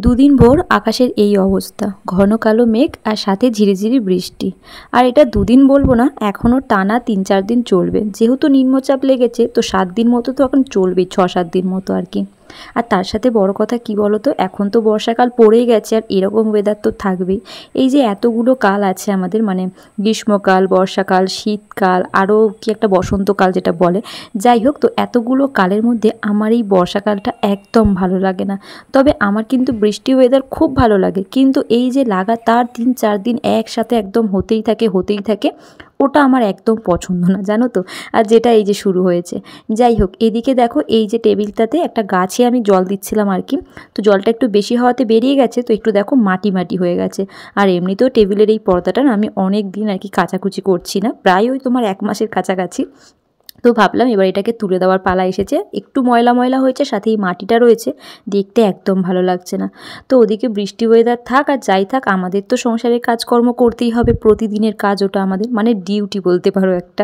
দুদিন ভোর আকাশের এই অবস্থা, ঘন কালো মেঘ আর সাথে ঝিরিঝিরি বৃষ্টি। আর এটা দুদিন বলবো না, এখনও টানা ৩-৪ দিন চলবে। যেহেতু নিম্নচাপ লেগেছে তো ৭ দিন মতো তো এখন চলবেই, ৬-৭ দিন মতো আর কি। আর তার সাথে বড় কথা কি বলো তো, এখন তো বর্ষাকাল পড়েই গেছে আর এরকম ওয়েদার তো থাকবেই। এই যে এতগুলো কাল আছে আমাদের, মানে গ্রীষ্মকাল, বর্ষাকাল, শীতকাল, আরও কি একটা বসন্তকাল যেটা বলে, যাই হোক, তো এতগুলো কালের মধ্যে আমার এই বর্ষাকালটা একদম ভালো লাগে না। তবে আমার কিন্তু বৃষ্টি ওয়েদার খুব ভালো লাগে, কিন্তু এই যে লাগাতার ৩-৪ দিন একসাথে একদম হতেই থাকে, ওটা আমার একদম পছন্দ না, জানো তো। আর যেটা এই যে শুরু হয়েছে, যাই হোক, এদিকে দেখো এই যে টেবিলটাতে একটা গাছে আমি জল দিচ্ছিলাম আর কি। তো জলটা একটু বেশি হওয়াতে বেরিয়ে গেছে, তো একটু দেখো মাটি মাটি হয়ে গেছে। আর এমনিতেও টেবিলের এই পর্দাটা না আমি অনেক দিন আর কি কাচাকুচি করছি না, প্রায় ওই তোমার 1 মাসের কাছাকাছি। তো ভাবলাম এবার এটাকে তুলে দেওয়ার পালা এসেছে। একটু ময়লা ময়লা হয়েছে, সাথে এই মাটিটা রয়েছে, দেখতে একদম ভালো লাগছে না। তো ওদিকে বৃষ্টি ওয়েদার থাক আর যাই থাক, আমাদের তো সংসারের কাজকর্ম করতেই হবে, প্রতিদিনের কাজ ওটা আমাদের, মানে ডিউটি বলতে পারো একটা।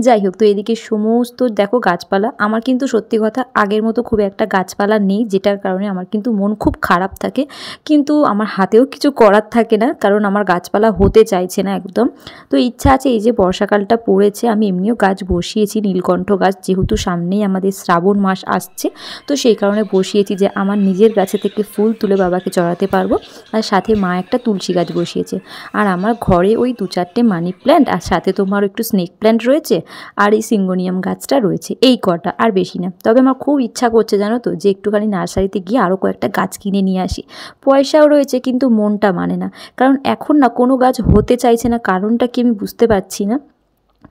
যাই হোক, তো এদিকে সমস্ত দেখো গাছপালা। আমার কিন্তু সত্যি কথা আগের মতো খুব একটা গাছপালা নেই, যেটার কারণে আমার কিন্তু মন খুব খারাপ থাকে, কিন্তু আমার হাতেও কিছু করার থাকে না, কারণ আমার গাছপালা হতে চাইছে না একদম। তো ইচ্ছা আছে, এই যে বর্ষাকালটা পড়েছে, আমি এমনিও গাছ বসিয়েছি, নীলকণ্ঠ গাছ, যেহেতু সামনেই আমাদের শ্রাবণ মাস আসছে, তো সেই কারণে বসিয়েছি যে আমার নিজের গাছে থেকে ফুল তুলে বাবাকে চড়াতে পারবো। আর সাথে মা একটা তুলসী গাছ বসিয়েছে। আর আমার ঘরে ওই 2-4টে মানি প্ল্যান্ট, আর সাথে তোমার একটু স্নেক প্ল্যান্ট রয়েছে, আর এই সিঙ্গোনিয়াম গাছটা রয়েছে, এই কটা, আর বেশি না। তবে আমার খুব ইচ্ছা করছে জানো তো, যে একটুখানি নার্সারিতে গিয়ে আরও কয়েকটা গাছ কিনে নিয়ে আসি। পয়সাও রয়েছে, কিন্তু মনটা মানে না, কারণ এখন না কোনো গাছ হতে চাইছে না, কারণটা কি আমি বুঝতে পারছি না।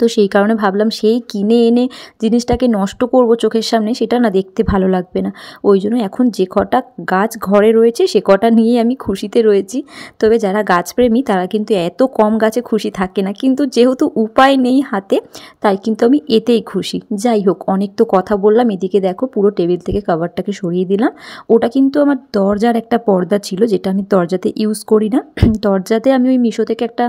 তো সেই কারণে ভাবলাম সেই কিনে এনে জিনিসটাকে নষ্ট করব চোখের সামনে, সেটা না দেখতে ভালো লাগবে না। ওই জন্য এখন যে কটা গাছ ঘরে রয়েছে সে কটা নিয়ে আমি খুশিতে রয়েছি। তবে যারা গাছপ্রেমী তারা কিন্তু এত কম গাছে খুশি থাকে না, কিন্তু যেহেতু উপায় নেই হাতে, তাই কিন্তু আমি এতেই খুশি। যাই হোক, অনেক তো কথা বললাম। এদিকে দেখো পুরো টেবিল থেকে কভারটাকে সরিয়ে দিলাম। ওটা কিন্তু আমার দরজার একটা পর্দা ছিল, যেটা আমি দরজাতে ইউজ করি না। দরজাতে আমি ওই মিশো থেকে একটা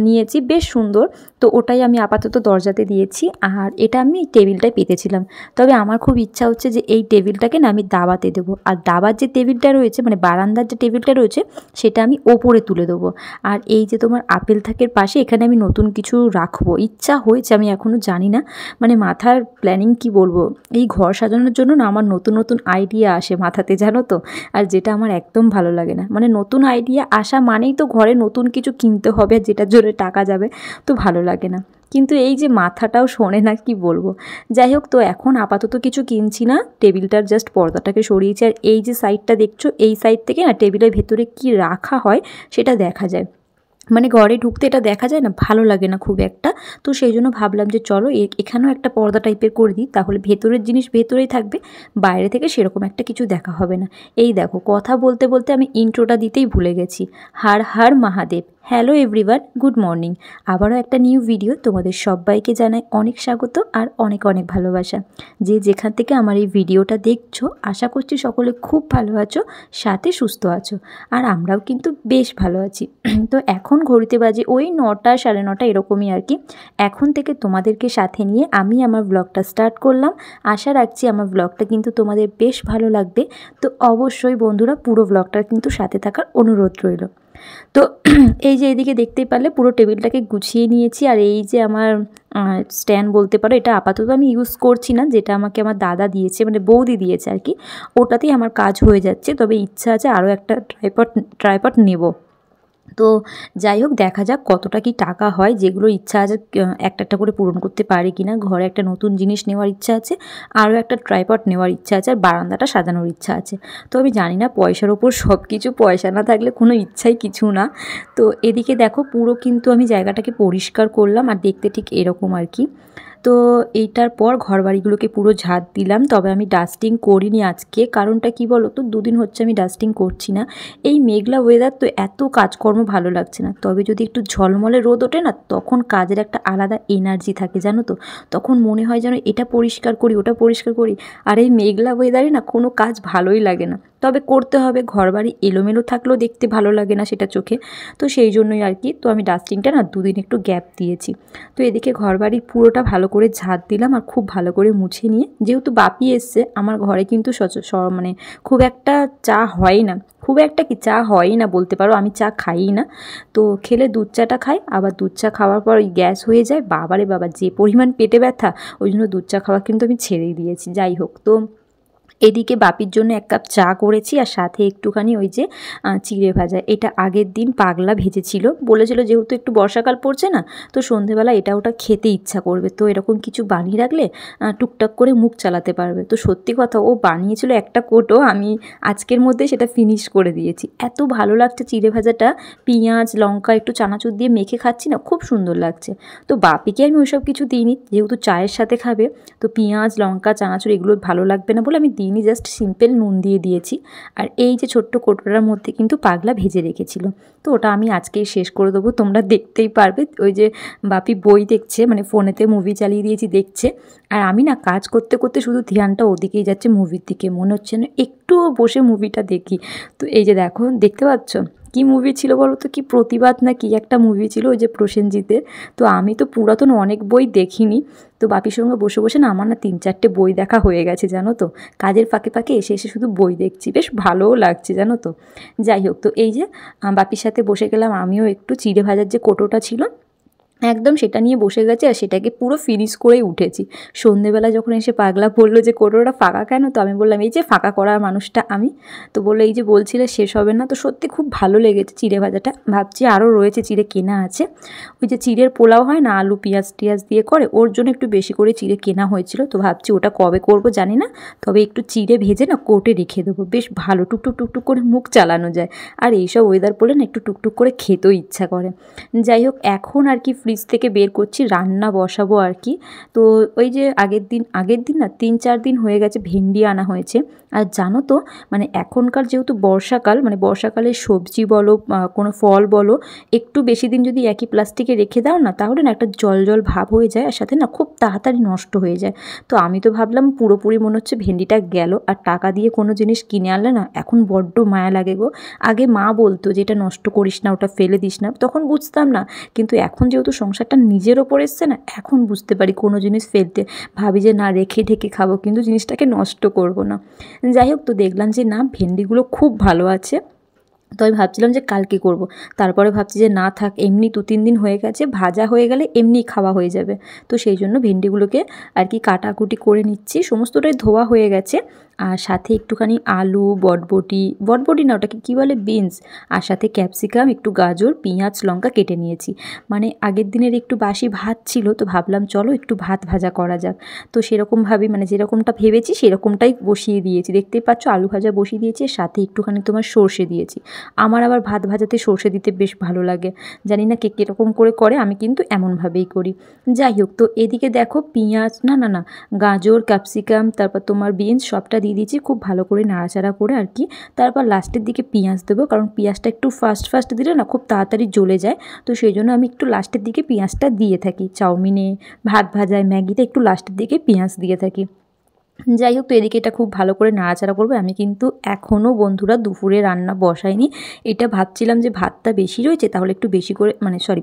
নিয়েছি, বেশ সুন্দর। তো ওটাই আমি আপাতত দরজাতে দিয়েছি, আর এটা আমি টেবিলটায় পেতেছিলাম। তবে আমার খুব ইচ্ছা হচ্ছে যে এই টেবিলটাকে না আমি দাবাতে দেবো, আর দাবার যে টেবিলটা রয়েছে, মানে বারান্দার যে টেবিলটা রয়েছে, সেটা আমি ওপরে তুলে দেবো। আর এই যে তোমার আপেল থাকের পাশে এখানে আমি নতুন কিছু রাখবো, ইচ্ছা হয়েছে, আমি এখনও জানি না, মানে মাথার প্ল্যানিং কি বলবো। এই ঘর সাজানোর জন্য না আমার নতুন নতুন আইডিয়া আসে মাথাতে, জানো তো। আর যেটা আমার একদম ভালো লাগে না, মানে নতুন আইডিয়া আসা মানেই তো ঘরে নতুন কিছু কিনতে হবে, যেটার জন্য টাকা যাবে, তো ভালো লাগে না। কিন্তু এই যে মাথাটাও শোনে না, কি বলবো। যাই হোক, তো এখন আপাতত কিছু কিনছি না, টেবিলটার জাস্ট পর্দাটাকে সরিয়েছি। আর এই যে সাইডটা দেখছো, এই সাইড থেকে না টেবিলের ভেতরে কি রাখা হয় সেটা দেখা যায়, মানে ঘরে ঢুকতে এটা দেখা যায় না, ভালো লাগে না খুব একটা। তো সেই জন্য ভাবলাম যে চলো এখানেও একটা পর্দা টাইপের করে দিই, তাহলে ভেতরের জিনিস ভেতরেই থাকবে, বাইরে থেকে সেরকম একটা কিছু দেখা হবে না। এই দেখো, কথা বলতে বলতে আমি ইন্ট্রোটা দিতেই ভুলে গেছি। Har Har Mahadev. Hello everyone, good morning. আবারও একটা নিউ ভিডিও, তোমাদের সবাইকে জানাই অনেক স্বাগত আর অনেক অনেক ভালোবাসা। যে যেখান থেকে আমার এই ভিডিওটা দেখছো, আশা করছি সকলে খুব ভালো আছো, সাথে সুস্থ আছো, আর আমরাও কিন্তু বেশ ভালো আছি। তো এখন ঘড়িতে বাজে ওই 9টা, 9:30 এরকমই আর কি। এখন থেকে তোমাদেরকে সাথে নিয়ে আমি আমার ব্লগটা স্টার্ট করলাম। আশা রাখছি আমার ব্লগটা কিন্তু তোমাদের বেশ ভালো লাগবে। তো অবশ্যই বন্ধুরা, পুরো ব্লগটার কিন্তু সাথে থাকার অনুরোধ রইল। তো এই যে এদিকে দেখতেই পারলে পুরো টেবিলটাকে গুছিয়ে নিয়েছি। আর এই যে আমার স্ট্যান্ড বলতে পারো, এটা আপাতত আমি ইউজ করছি না, যেটা আমাকে আমার দাদা দিয়েছে, মানে বৌদি দিয়েছে আর কি। ওটাতেই আমার কাজ হয়ে যাচ্ছে, তবে ইচ্ছা আছে আরও একটা ট্রাইপড নেব। তো যাই হোক, দেখা যাক কতটা কি টাকা হয়, যেগুলো ইচ্ছা আছে একটা একটা করে পূরণ করতে পারি কিনা। ঘরে একটা নতুন জিনিস নেওয়ার ইচ্ছা আছে, আরও একটা ট্রাইপড নেওয়ার ইচ্ছা আছে, আর বারান্দাটা সাজানোর ইচ্ছা আছে। তো আমি জানি না, পয়সার ওপর সব কিছু, পয়সা না থাকলে কোনো ইচ্ছাই কিছু না। তো এদিকে দেখো পুরো কিন্তু আমি জায়গাটাকে পরিষ্কার করলাম, আর দেখতে ঠিক এরকম আর কি। তো এইটার পর ঘরবাড়িগুলোকে পুরো ঝাঁট দিলাম, তবে আমি ডাস্টিং করিনি আজকে। কারণটা কি বলো তো, 2 দিন হচ্ছে আমি ডাস্টিং করছি না। এই মেঘলা ওয়েদার, তো এত কাজকর্ম ভালো লাগছে না। তবে যদি একটু ঝলমলে রোদ ওঠে না, তখন কাজের একটা আলাদা এনার্জি থাকে, জানো তো। তখন মনে হয় যেন এটা পরিষ্কার করি, ওটা পরিষ্কার করি। আর এই মেঘলা ওয়েদারে না কোনো কাজ ভালোই লাগে না, তবে করতে হবে। ঘরবাড়ি এলোমেলো থাকলেও দেখতে ভালো লাগে না সেটা চোখে। তো সেই জন্যই আর কি। তো আমি ডাস্টিংটা না 2 দিন একটু গ্যাপ দিয়েছি। তো এদিকে ঘরবাড়ি পুরোটা ভালো করে ঝাড় দিলাম আর খুব ভালো করে মুছে নিয়ে, যেহেতু বাপি এসছে আমার ঘরে কিন্তু মানে খুব একটা চা হয় না, খুব একটা কি চা হয়ই না বলতে পারো, আমি চা খাইই না। তো খেলে দুধ চাটা খাই, আবার দুধ চা খাওয়ার পর ওই গ্যাস হয়ে যায়, বাবারে বাবা যে পরিমাণ পেটে ব্যথা, ওই জন্য দুধ চা খাওয়া কিন্তু আমি ছেড়েই দিয়েছি। যাই হোক, তো এদিকে বাপির জন্য 1 কাপ চা করেছি আর সাথে একটুখানি ওই যে চিড়ে ভাজা, এটা আগের দিন পাগলা ভেজেছিল, বলেছিল যেহেতু একটু বর্ষাকাল পড়ছে না, তো সন্ধেবেলা এটা ওটা খেতে ইচ্ছা করবে, তো এরকম কিছু বানিয়ে রাখলে টুকটাক করে মুখ চালাতে পারবে। তো সত্যি কথা, ও বানিয়েছিল একটা কোটো, আমি আজকের মধ্যে সেটা ফিনিশ করে দিয়েছি। এত ভালো লাগছে চিড়ে ভাজাটা, পেঁয়াজ লঙ্কা একটু চানাচুর দিয়ে মেখে খাচ্ছি না, খুব সুন্দর লাগছে। তো বাপিকে আমি ওইসব কিছু দিইনি, যেহেতু চায়ের সাথে খাবে, তো পেঁয়াজ লঙ্কা চানাচুর এগুলো ভালো লাগবে না বলে আমি দিইনি, জাস্ট সিম্পল নুন দিয়ে দিয়েছি। আর এই যে ছোট্ট কোটোটার মধ্যে কিন্তু পাগলা ভেজে রেখেছিল, তো ওটা আমি আজকেই শেষ করে দেবো, তোমরা দেখতেই পারবে। ওই যে বাপি বই দেখছে, মানে ফোনেতে মুভি চালিয়ে দিয়েছি দেখছে, আর আমি না কাজ করতে করতে শুধু ধ্যানটা ওদিকেই যাচ্ছে, মুভির দিকে, মনে হচ্ছে না একটুও বসে মুভিটা দেখি। তো এই যে দেখো, দেখতে পাচ্ছ কি মুভি ছিল বলো তো, কি প্রতিবাদ না কি একটা মুভি ছিল ওই যে প্রসেনজিতের। তো আমি তো পুরাতন অনেক বই দেখিনি, তো বাপির সঙ্গে বসে বসে না আমার না 3-4টে বই দেখা হয়ে গেছে জানো তো, কাজের ফাঁকে ফাঁকে এসে এসে শুধু বই দেখছি, বেশ ভালোও লাগছে জানো তো। যাই হোক, তো এই যে বাপির সাথে বসে গেলাম, আমিও একটু চিড়ে ভাজার যে কোটোটা ছিল একদম সেটা নিয়ে বসে গেছে, আর সেটাকে পুরো ফিনিশ করেই উঠেছি। সন্ধেবেলা যখন এসে পাগলা বললো যে কোটোটা ফাঁকা কেন, তো আমি বললাম এই যে ফাঁকা করার মানুষটা আমি। তো বললো এই যে বলছিলে শেষ হবে না, তো সত্যি খুব ভালো লেগেছে চিড়ে ভাজাটা, ভাবছি আরও রয়েছে, চিড়ে কেনা আছে, ওই যে চিড়ের পোলাও হয় না আলু পেঁয়াজ টিয়াজ দিয়ে করে, ওর জন্য একটু বেশি করে চিড়ে কেনা হয়েছিল, তো ভাবছি ওটা কবে করব জানি না, তবে একটু চিড়ে ভেজে না কোটে রেখে দেবো, বেশ ভালো টুকটুক টুকটুক করে মুখ চালানো যায়। আর এইসব ওয়েদার পড়লে না একটু টুকটুক করে খেতেও ইচ্ছা করে। যাই হোক, এখন আর কি ফ্রিজ থেকে বের করছি, রান্না বসাবো আর কি। তো ওই যে আগের দিন না 3-4 দিন হয়ে গেছে ভেন্ডি আনা হয়েছে। আর জানো তো, মানে এখনকার যেহেতু বর্ষাকাল, মানে বর্ষাকালের সবজি বলো কোনো ফল বলো, একটু বেশি দিন যদি একই প্লাস্টিকে রেখে দাও না, তাহলে না একটা জল জল ভাব হয়ে যায়, আর সাথে না খুব তাড়াতাড়ি নষ্ট হয়ে যায়। তো আমি তো ভাবলাম পুরোপুরি মনে হচ্ছে ভেন্ডিটা গেল, আর টাকা দিয়ে কোনো জিনিস কিনে আনলে না এখন বড্ড মায়া লাগে গো। আগে মা বলতো যে এটা নষ্ট করিস না, ওটা ফেলে দিস না, তখন বুঝতাম না, কিন্তু এখন যেহেতু সংসারটা নিজের ওপর এসছে না, এখন বুঝতে পারি কোনো জিনিস ফেলতে ভাবি যে না রেখে ঢেকে খাবো, কিন্তু জিনিসটাকে নষ্ট করব না। যাই হোক, তো দেখলাম যে না ভেন্ডিগুলো খুব ভালো আছে, তো আমি ভাবছিলাম যে কালকে করব, তারপরে ভাবছি যে না থাক, এমনি 2-3 দিন হয়ে গেছে, ভাজা হয়ে গেলে এমনি খাওয়া হয়ে যাবে। তো সেই জন্য ভেন্ডিগুলোকে আর কি কাটাকুটি করে নিচ্ছি, সমস্তটাই ধোয়া হয়ে গেছে, আর সাথে একটুখানি আলু বটবটি না ওটাকে কী বলে, বিনস, আর সাথে ক্যাপসিকাম একটু গাজর পেঁয়াজ লঙ্কা কেটে নিয়েছি। মানে আগের দিনের একটু বাসি ভাত ছিল, তো ভাবলাম চলো একটু ভাত ভাজা করা যাক। তো সেরকমভাবে মানে যেরকমটা ভেবেছি সেরকমটাই বসিয়ে দিয়েছি, দেখতেই পাচ্ছ আলু ভাজা বসিয়ে দিয়েছি, সাথে একটুখানি তোমার সর্ষে দিয়েছি। আমার আবার ভাত ভাজাতে সর্ষে দিতে বেশ ভালো লাগে, জানি না কে কীরকম করে, আমি কিন্তু এমনভাবেই করি। যাই হোক, তো এদিকে দেখো পেঁয়াজ না গাজর ক্যাপসিকাম তারপর তোমার বিনস সবটা দিয়ে দিয়েছি, খুব ভালো করে নাড়াচাড়া করে আর কি। তারপর লাস্টের দিকে পেঁয়াজ দেবো, কারণ পেঁয়াজটা একটু ফাস্ট দিলে না খুব তাড়াতাড়ি জ্বলে যায়, তো সেই জন্য আমি একটু লাস্টের দিকে পেঁয়াজটা দিয়ে থাকি, চাউমিনে ভাত ভাজায় ম্যাগিতে একটু লাস্টের দিকে পেঁয়াজ দিয়ে থাকি। যাই হোক, তো এদিকে এটা খুব ভালো করে নাড়াচাড়া করবো। আমি কিন্তু এখনও বন্ধুরা দুপুরে রান্না বসাইনি, এটা ভাবছিলাম যে ভাতটা বেশি রয়েছে, তাহলে একটু বেশি করে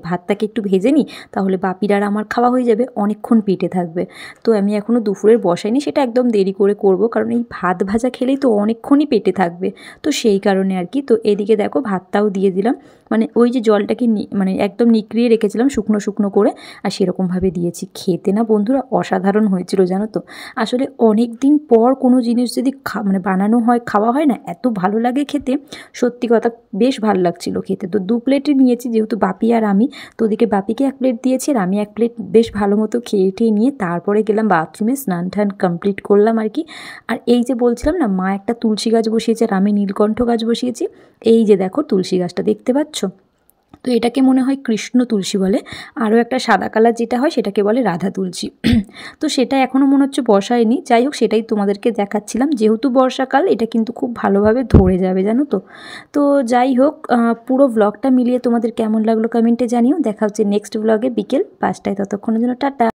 ভাতটাকে একটু ভেজে নিই, তাহলে বাপির আর আমার খাওয়া হয়ে যাবে, অনেকক্ষণ পেটে থাকবে। তো আমি এখনও দুপুরের বসাইনি, সেটা একদম দেরি করে করব, কারণ এই ভাত ভাজা খেলেই তো অনেকক্ষণই পেটে থাকবে, তো সেই কারণে আর কি। তো এদিকে দেখো ভাতটাও দিয়ে দিলাম, মানে ওই যে জলটাকে মানে একদম নিকড়িয়ে রেখেছিলাম শুকনো করে, আর সেরকমভাবে দিয়েছি। খেতে না বন্ধুরা অসাধারণ হয়েছিল জানো তো, আসলে অনেক দিন পর কোনো জিনিস যদি মানে বানানো হয় খাওয়া হয় না, এত ভালো লাগে খেতে, সত্যি কথা বেশ ভালো লাগছিল খেতে। তো 2 প্লেটই নিয়েছি, যেহেতু বাপি আর আমি, তো ওদিকে বাপিকে 1 প্লেট দিয়েছি আর আমি 1 প্লেট বেশ ভালো মতো খেয়ে নিয়ে তারপরে গেলাম বাথরুমে, স্নান টান কমপ্লিট করলাম আর কি। আর এই যে বলছিলাম না মা একটা তুলসী গাছ বসিয়েছে আর আমি নীলকণ্ঠ গাছ বসিয়েছি, এই যে দেখো তুলসী গাছটা দেখতে পাচ্ছ, তো এটাকে মনে হয় কৃষ্ণ তুলসী বলে, আরও একটা সাদা কালার যেটা হয় সেটাকে বলে রাধা তুলসী। তো সেটা এখনও মনে হচ্ছে বসায়নি, যাই হোক সেটাই তোমাদেরকে দেখাচ্ছিলাম, যেহেতু বর্ষাকাল এটা কিন্তু খুব ভালোভাবে ধরে যাবে জানো তো। তো যাই হোক, পুরো ব্লগটা মিলিয়ে তোমাদের কেমন লাগলো কমেন্টে জানিও। দেখা হচ্ছে নেক্সট ব্লগে বিকেল 5টায়, ততক্ষণের জন্য টাটা।